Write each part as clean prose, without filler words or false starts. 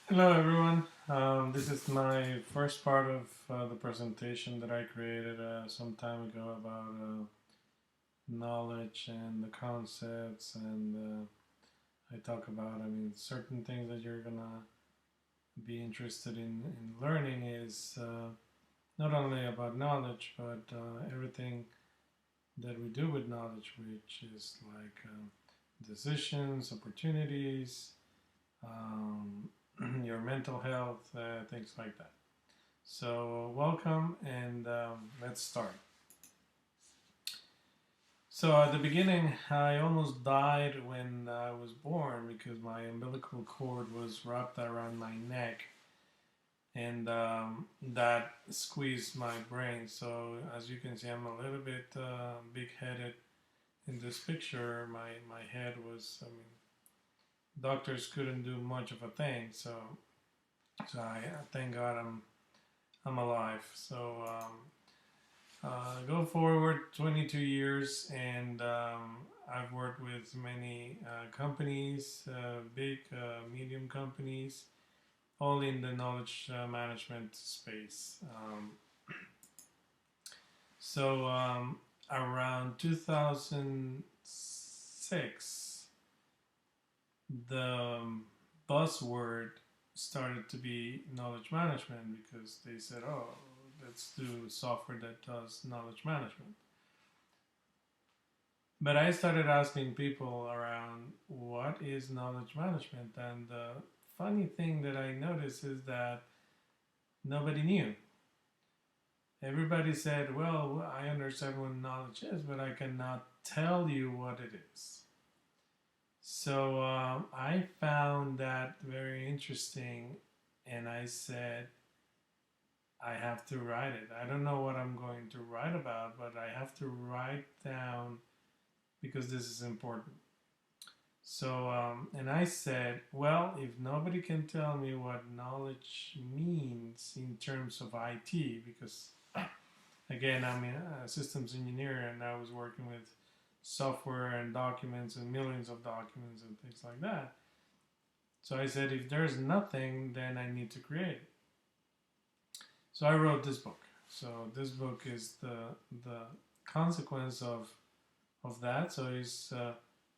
Hello everyone. This is my first part of the presentation that I created some time ago about knowledge and the concepts, and I talk about, certain things that you're gonna be interested in learning is not only about knowledge, but everything that we do with knowledge, which is like decisions, opportunities, um, your mental health, things like that. So, welcome and let's start. So, at the beginning, I almost died when I was born because my umbilical cord was wrapped around my neck and that squeezed my brain. So, as you can see, I'm a little bit big headed in this picture. My head was, doctors couldn't do much of a thing. So I thank God I'm alive. So, go forward 22 years, and I've worked with many companies, big, medium companies, all in the knowledge management space. So, around 2006, the buzzword started to be knowledge management because they said, oh, let's do software that does knowledge management. But I started asking people around what is knowledge management, and the funny thing that I noticed is that nobody knew. Everybody said, well, I understand what knowledge is, but I cannot tell you what it is. So I found that very interesting, and I said, I have to write it. I don't know what I'm going to write about, but I have to write down because this is important. So, and I said, well, if nobody can tell me what knowledge means in terms of IT, because again, I'm a systems engineer and I was working with software and documents and millions of documents and things like that. So I said, if there's nothing, then I need to create it. So I wrote this book. So this book is the consequence of that. So it's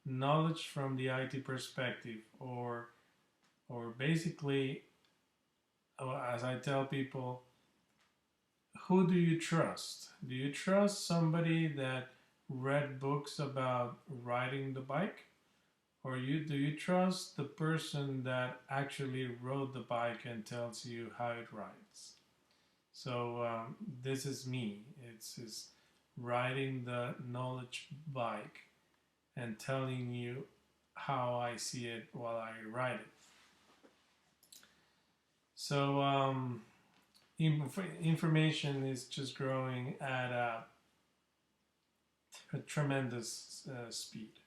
knowledge from the IT perspective, or basically, as I tell people, who do you trust? Do you trust somebody that read books about riding the bike, or do you trust the person that actually rode the bike and tells you how it rides? So this is me. It's riding the knowledge bike and telling you how I see it while I write it. So information is just growing at a tremendous speed.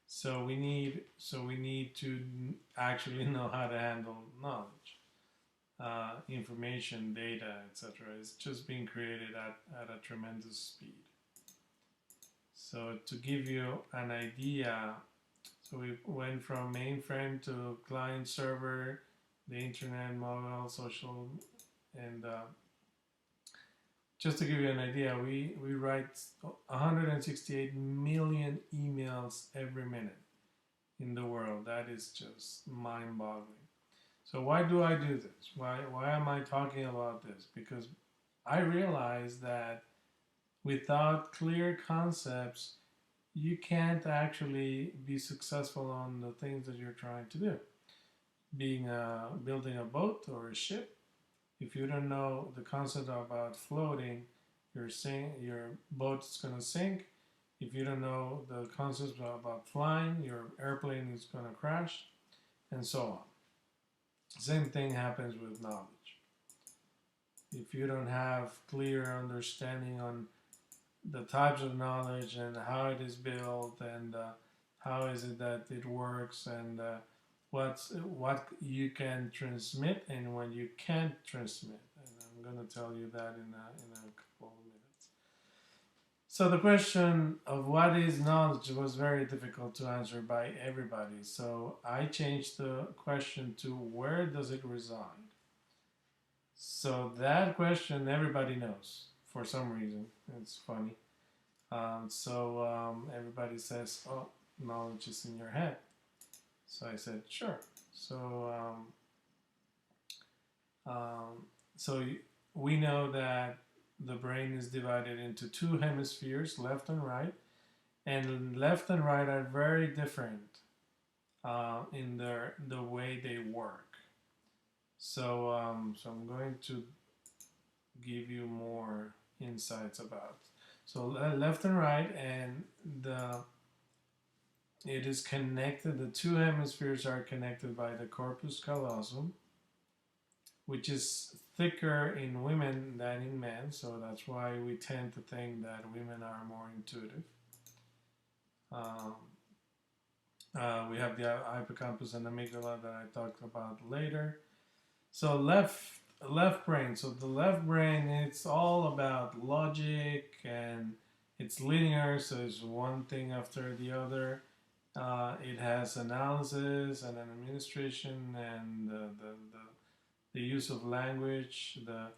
So we need to actually know how to handle knowledge, information, data, etc. It's just being created at a tremendous speed. So to give you an idea, so we went from mainframe to client server, the internet, mobile, social, and just to give you an idea, we write 168 million emails every minute in the world. That is just mind-boggling. So why do I do this? Why am I talking about this? Because I realize that without clear concepts, you can't actually be successful on the things that you're trying to do. Building a boat or a ship, if you don't know the concept about floating, your boat's gonna sink. If you don't know the concepts about flying, your airplane is gonna crash, and so on. Same thing happens with knowledge. If you don't have clear understanding on the types of knowledge and how it is built, and how is it that it works, and what you can transmit and what you can't transmit, and I'm going to tell you that in a couple of minutes. So the question of what is knowledge was very difficult to answer by everybody. So I changed the question to where does it reside? So that question everybody knows for some reason. It's funny. Everybody says, "Oh, knowledge is in your head." So I said, "Sure." Um, um, so we know that the brain is divided into two hemispheres, left and right, and left and right are very different in the way they work. So I'm going to give you more insights about. So left and right, and the it is connected. The two hemispheres are connected by the corpus callosum, which is thicker in women than in men. So that's why we tend to think that women are more intuitive. Um, we have the hippocampus and amygdala that I talked about later. So left brain. So the left brain, it's all about logic and it's linear. So it's one thing after the other. It has analysis and an administration and the use of language. The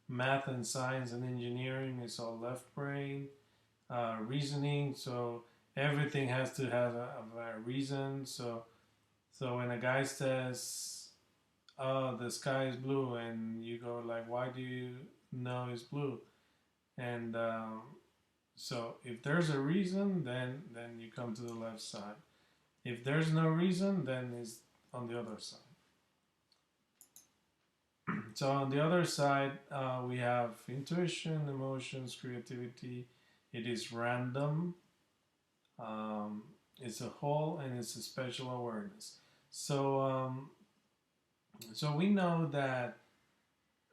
math and science and engineering is all left brain. Reasoning. So everything has to have a reason. So when a guy says, "Oh, the sky is blue," and you go like, "Why do you know it's blue?" And so if there's a reason, then you come to the left side. If there's no reason, then it's on the other side. So on the other side, we have intuition, emotions, creativity. It is random. Um, it's a whole and it's a special awareness. So so we know that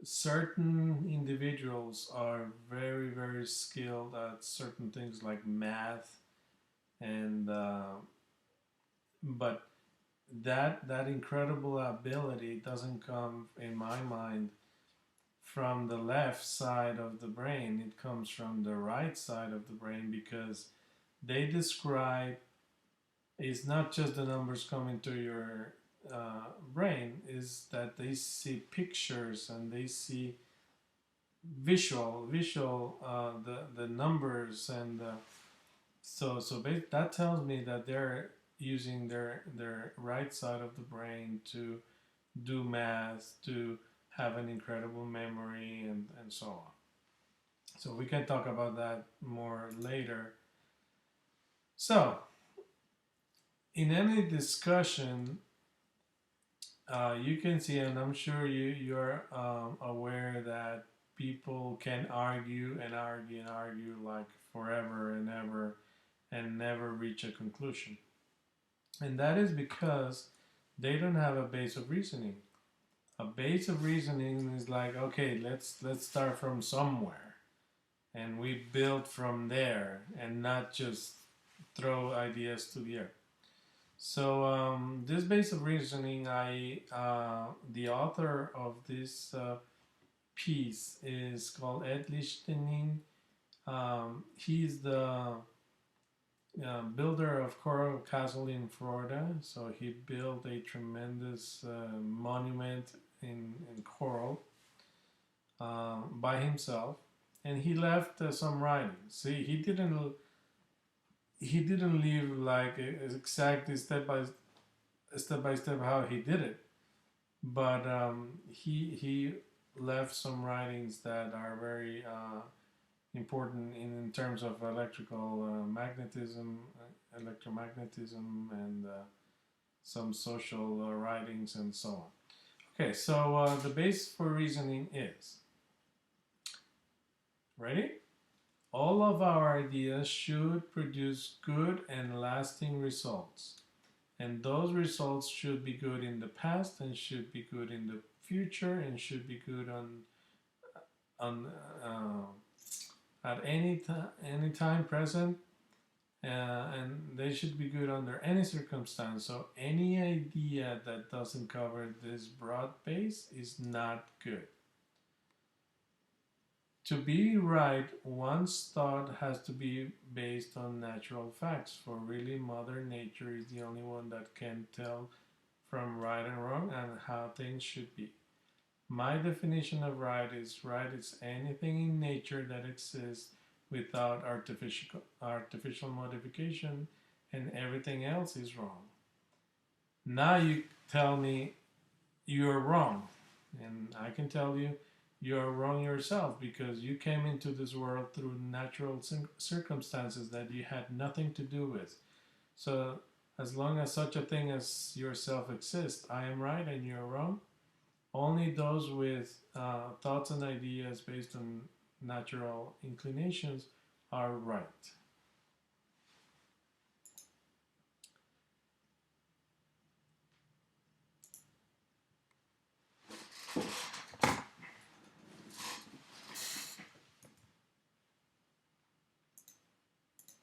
certain individuals are very very skilled at certain things like math and but that incredible ability doesn't come in my mind from the left side of the brain. It comes from the right side of the brain because they describe, it's not just the numbers coming to your brain, is that they see pictures and they see visual the numbers and that tells me that they're using their right side of the brain to do math, to have an incredible memory, and so on. So we can talk about that more later. So in any discussion, you can see, and I'm sure you're aware that people can argue and argue and argue like forever and ever and never reach a conclusion. And that is because they don't have a base of reasoning. A base of reasoning is like, okay, let's start from somewhere and we build from there and not just throw ideas to the air. So this base of reasoning, the author of this piece is called Ed Lichtenstein. He's the builder of Coral Castle in Florida. So he built a tremendous monument in coral by himself, and he left some writings. See, he didn't leave like exactly step by step how he did it, but he left some writings that are very important in terms of electromagnetism, and some social writings and so on. Okay, so the base for reasoning is, ready? All of our ideas should produce good and lasting results. And those results should be good in the past and should be good in the future and should be good on at any time present, and they should be good under any circumstance. So any idea that doesn't cover this broad base is not good. To be right, one's thought has to be based on natural facts, for really Mother Nature is the only one that can tell from right and wrong and how things should be. My definition of right is anything in nature that exists without artificial modification, and everything else is wrong. Now you tell me you're wrong, and I can tell you you're wrong yourself because you came into this world through natural circumstances that you had nothing to do with. So, as long as such a thing as yourself exists, I am right and you're wrong. Only those with thoughts and ideas based on natural inclinations are right.